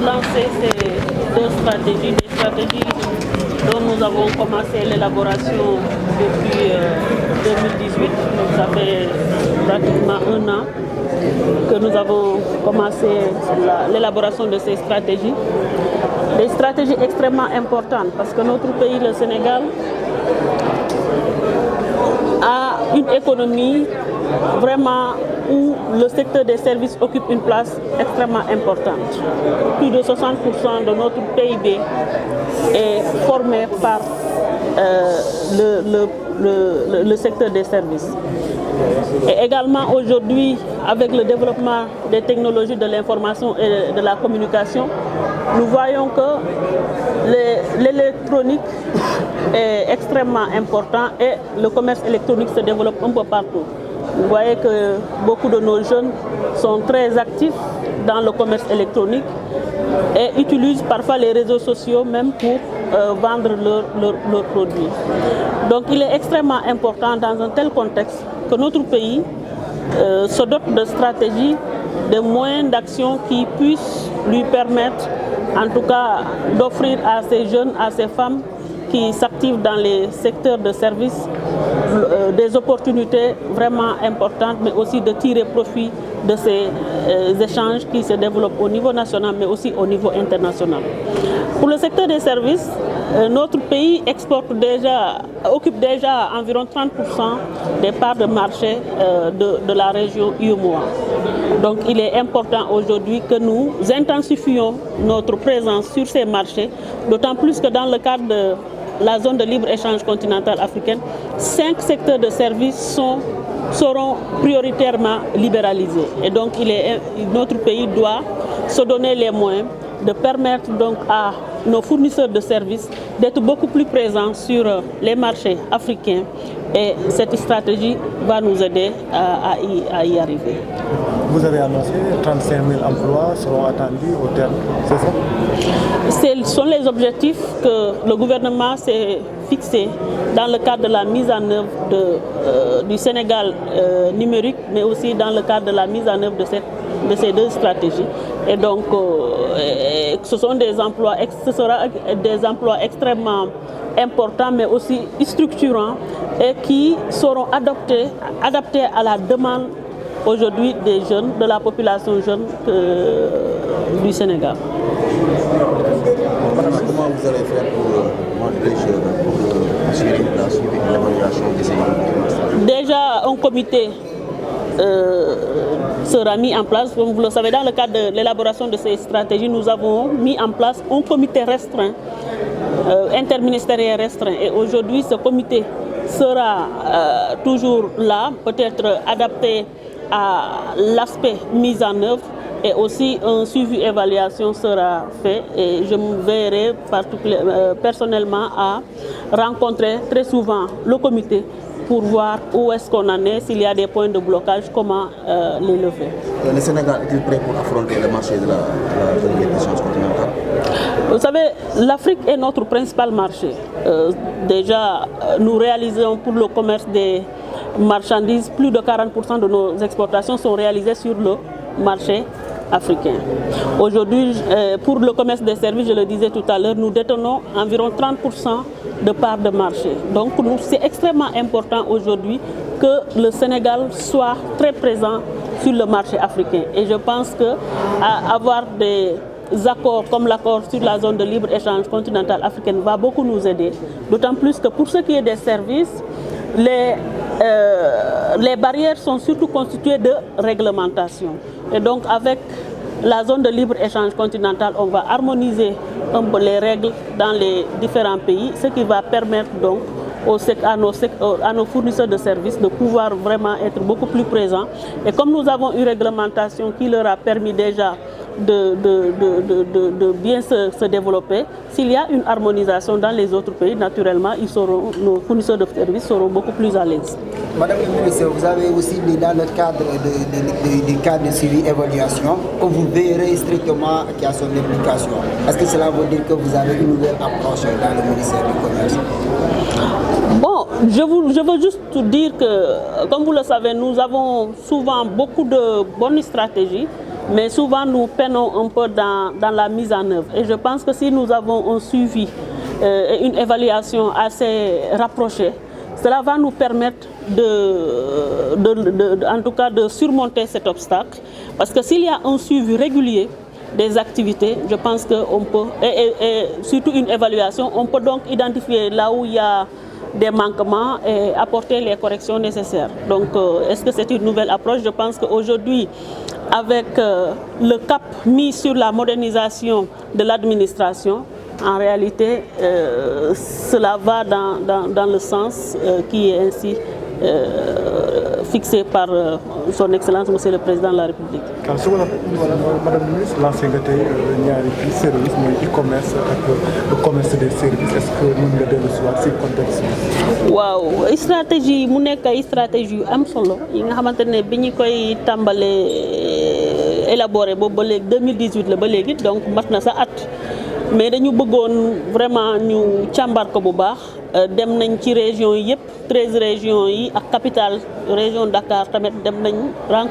lancé ces deux stratégies, des stratégies dont nous avons commencé l'élaboration depuis 2018. Donc ça fait pratiquement un an que nous avons commencé l'élaboration de ces stratégies. Des stratégies extrêmement importantes parce que notre pays, le Sénégal, a une économie vraiment où le secteur des services occupe une place extrêmement importante. Plus de 60% de notre PIB est formé par le secteur des services. Et également aujourd'hui, avec le développement des technologies de l'information et de la communication, nous voyons que l'électronique est extrêmement important et le commerce électronique se développe un peu partout. Vous voyez que beaucoup de nos jeunes sont très actifs dans le commerce électronique et utilisent parfois les réseaux sociaux même pour vendre leurs produits. Donc il est extrêmement important dans un tel contexte que notre pays se dote de stratégies, de moyens d'action qui puissent lui permettre en tout cas d'offrir à ces jeunes, à ces femmes qui s'activent dans les secteurs de services des opportunités vraiment importantes, mais aussi de tirer profit de ces échanges qui se développent au niveau national, mais aussi au niveau international. Pour le secteur des services, notre pays occupe déjà environ 30% des parts de marché de la région UEMOA. Donc il est important aujourd'hui que nous intensifions notre présence sur ces marchés, d'autant plus que dans le cadre de la zone de libre-échange continentale africaine, 5 secteurs de services seront prioritairement libéralisés. Et donc notre pays doit se donner les moyens de permettre donc à nos fournisseurs de services d'être beaucoup plus présents sur les marchés africains et cette stratégie va nous aider à y arriver. Vous avez annoncé 35 000 emplois seront attendus au terme, c'est ça? Ce sont les objectifs que le gouvernement s'est fixés dans le cadre de la mise en œuvre du Sénégal numérique, mais aussi dans le cadre de la mise en œuvre de ces deux stratégies. Et donc, ce sera des emplois extrêmement importants, mais aussi structurants et qui seront adaptés à la demande aujourd'hui des jeunes, de la population jeune du Sénégal. Comment vous allez faire pour assurer l'évaluation de ces documents? Déjà, un comité sera mis en place. Comme vous le savez, dans le cadre de l'élaboration de ces stratégies, nous avons mis en place un comité restreint, interministériel restreint. Et aujourd'hui, ce comité sera toujours là, peut-être adapté à l'aspect mise en œuvre et aussi un suivi évaluation sera fait et je me verrai personnellement à rencontrer très souvent le comité pour voir où est-ce qu'on en est, s'il y a des points de blocage, comment les lever. Le Sénégal est-il prêt pour affronter le marché de la libre-échange continentale? Vous savez, l'Afrique est notre principal marché. Déjà, nous réalisons pour le commerce des marchandises, plus de 40% de nos exportations sont réalisées sur le marché africain. Aujourd'hui, pour le commerce des services, je le disais tout à l'heure, nous détenons environ 30% de parts de marché. Donc, c'est extrêmement important aujourd'hui que le Sénégal soit très présent sur le marché africain. Et je pense qu'avoir des accords comme l'accord sur la zone de libre-échange continentale africaine va beaucoup nous aider. D'autant plus que pour ce qui est des services, les barrières sont surtout constituées de réglementation. Et donc avec la zone de libre-échange continentale, on va harmoniser un peu les règles dans les différents pays, ce qui va permettre donc à nos fournisseurs de services de pouvoir vraiment être beaucoup plus présents. Et comme nous avons une réglementation qui leur a permis déjà de bien se développer, s'il y a une harmonisation dans les autres pays, naturellement, nos fournisseurs de services seront beaucoup plus à l'aise. Madame la ministre, vous avez aussi mis dans le cadre du cadre de suivi évaluation que vous verrez strictement qu'il y a son application. Est-ce que cela veut dire que vous avez une nouvelle approche dans le ministère du Commerce? Bon, je veux juste dire que, comme vous le savez, nous avons souvent beaucoup de bonnes stratégies, mais souvent nous peinons un peu dans la mise en œuvre. Et je pense que si nous avons un suivi et une évaluation assez rapprochée, cela va nous permettre en tout cas de surmonter cet obstacle. Parce que s'il y a un suivi régulier des activités, je pense qu'on peut, et surtout une évaluation, on peut donc identifier là où il y a des manquements et apporter les corrections nécessaires. Donc, est-ce que c'est une nouvelle approche? Je pense qu'aujourd'hui, avec le cap mis sur la modernisation de l'administration, en réalité, cela va dans le sens qui est ainsi fixé par son Excellence, Monsieur le Président de la République. Madame la ministre, lancé nga tey ñaari service mooy e-commerce ak le commerce des services, est-ce que mën nga dellu si waat si contexte bi? waaw stratégie mu nekk ay stratégie yu am solo yi nga xamante ne bi ñu koy tàmbalee élaboré boobu ba léegi 2018 la ba léegi, donc mat na sa at. Mais dañu bëggoon vraiment ñu càmbar ko bu baax dem nañ ci région yi yëpp 13 régions yi ak capitale région Dakar tamit dem nañ rencontre